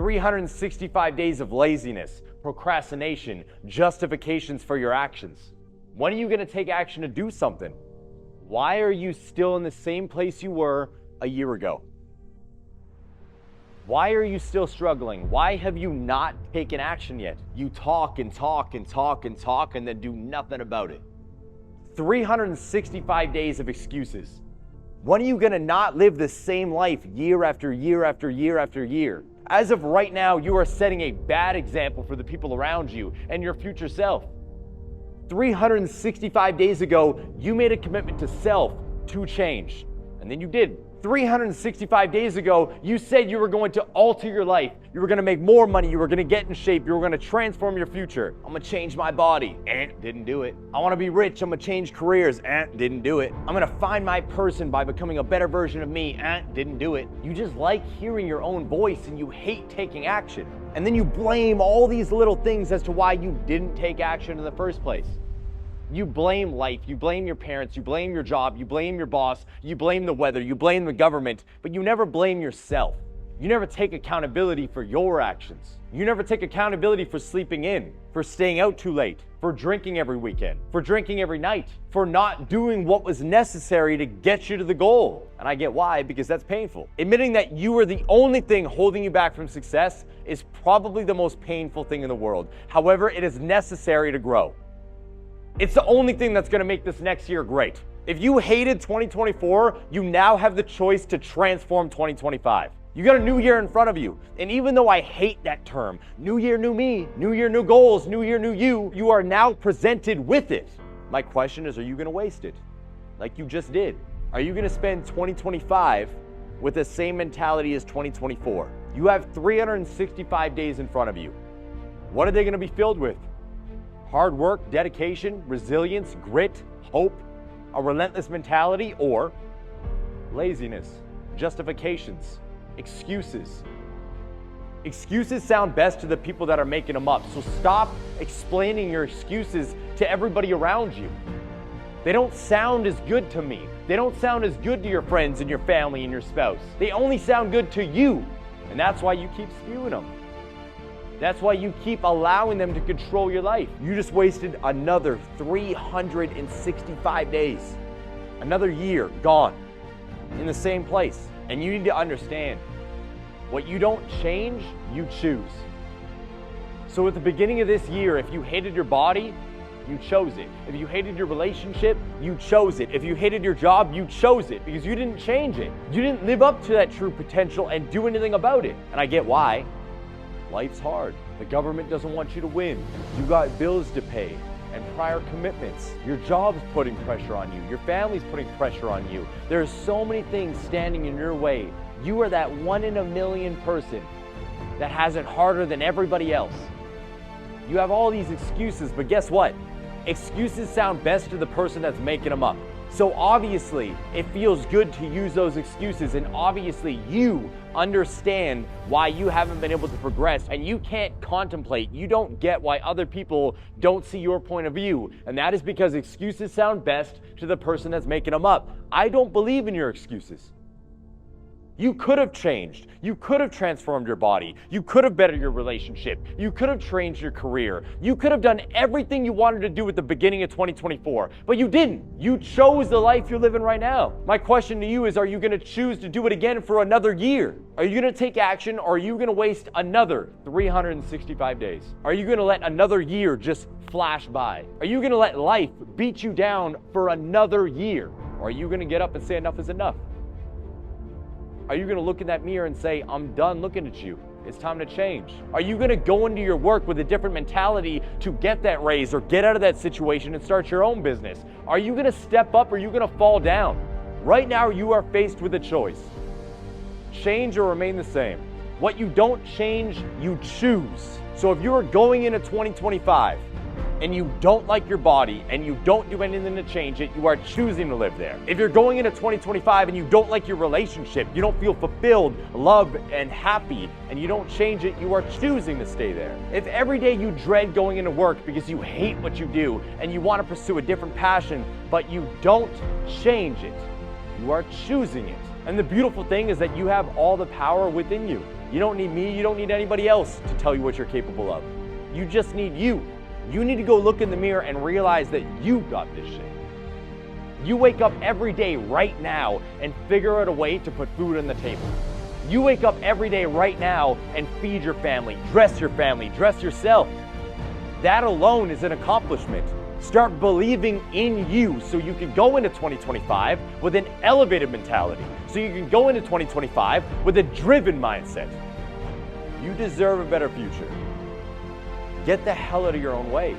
365 days of laziness, procrastination, justifications for your actions. When are you going to take action to do something? Why are you still in the same place you were a year ago? Why are you still struggling? Why have you not taken action yet? You talk and talk and talk and talk and then do nothing about it. 365 days of excuses. When are you going to not live the same life year after year after year after year? As of right now, you are setting a bad example for the people around you and your future self. 365 days ago, you made a commitment to self to change, and then you did. 365 days ago, you said you were going to alter your life. You were going to make more money. You were going to get in shape. You were going to transform your future. I'm going to change my body. Didn't do it. I want to be rich. I'm going to change careers. Didn't do it. I'm going to find my person by becoming a better version of me. Didn't do it. You just like hearing your own voice and you hate taking action. And then you blame all these little things as to why you didn't take action in the first place. You blame life, you blame your parents, you blame your job, you blame your boss, you blame the weather, you blame the government, but you never blame yourself. You never take accountability for your actions. You never take accountability for sleeping in, for staying out too late, for drinking every weekend, for drinking every night, for not doing what was necessary to get you to the goal. And I get why, because that's painful. Admitting that you are the only thing holding you back from success is probably the most painful thing in the world. However, it is necessary to grow. It's the only thing that's going to make this next year great. If you hated 2024, you now have the choice to transform 2025. You got a new year in front of you. And even though I hate that term, new year, new me, new year, new goals, new year, new you, you are now presented with it. My question is, are you going to waste it? Like you just did. Are you going to spend 2025 with the same mentality as 2024? You have 365 days in front of you. What are they going to be filled with? Hard work, dedication, resilience, grit, hope, a relentless mentality, or laziness, justifications, excuses. Excuses sound best to the people that are making them up, so stop explaining your excuses to everybody around you. They don't sound as good to me. They don't sound as good to your friends and your family and your spouse. They only sound good to you, and that's why you keep spewing them. That's why you keep allowing them to control your life. You just wasted another 365 days. Another year gone in the same place. And you need to understand, what you don't change, you choose. So at the beginning of this year, if you hated your body, you chose it. If you hated your relationship, you chose it. If you hated your job, you chose it because you didn't change it. You didn't live up to that true potential and do anything about it. And I get why. Life's hard. The government doesn't want you to win. You got bills to pay and prior commitments. Your job's putting pressure on you. Your family's putting pressure on you. There's so many things standing in your way. You are that 1 in a million person that has it harder than everybody else. You have all these excuses, but guess what? Excuses sound best to the person that's making them up. So obviously, it feels good to use those excuses, and obviously you understand why you haven't been able to progress, and you can't contemplate. You don't get why other people don't see your point of view, and that is because excuses sound best to the person that's making them up. I don't believe in your excuses. You could have changed. You could have transformed your body. You could have bettered your relationship. You could have changed your career. You could have done everything you wanted to do at the beginning of 2024, but you didn't. You chose the life you're living right now. My question to you is, are you going to choose to do it again for another year? Are you going to take action, or are you going to waste another 365 days? Are you going to let another year just flash by? Are you going to let life beat you down for another year? Or are you going to get up and say enough is enough? Are you going to look in that mirror and say, I'm done looking at you. It's time to change? Are you going to go into your work with a different mentality to get that raise or get out of that situation and start your own business? Are you going to step up, or are you going to fall down? Right now, you are faced with a choice. Change or remain the same. What you don't change, you choose. So if you are going into 2025 and you don't like your body and you don't do anything to change it, you are choosing to live there. If you're going into 2025 and you don't like your relationship, you don't feel fulfilled, loved, and happy, and you don't change it, you are choosing to stay there. If every day you dread going into work because you hate what you do and you want to pursue a different passion, but you don't change it, you are choosing it. And the beautiful thing is that you have all the power within you. You don't need me, you don't need anybody else to tell you what you're capable of. You just need you. You need to go look in the mirror and realize that you got this shit. You wake up every day right now and figure out a way to put food on the table. You wake up every day right now and feed your family, dress yourself. That alone is an accomplishment. Start believing in you so you can go into 2025 with an elevated mentality. So you can go into 2025 with a driven mindset. You deserve a better future. Get the hell out of your own way.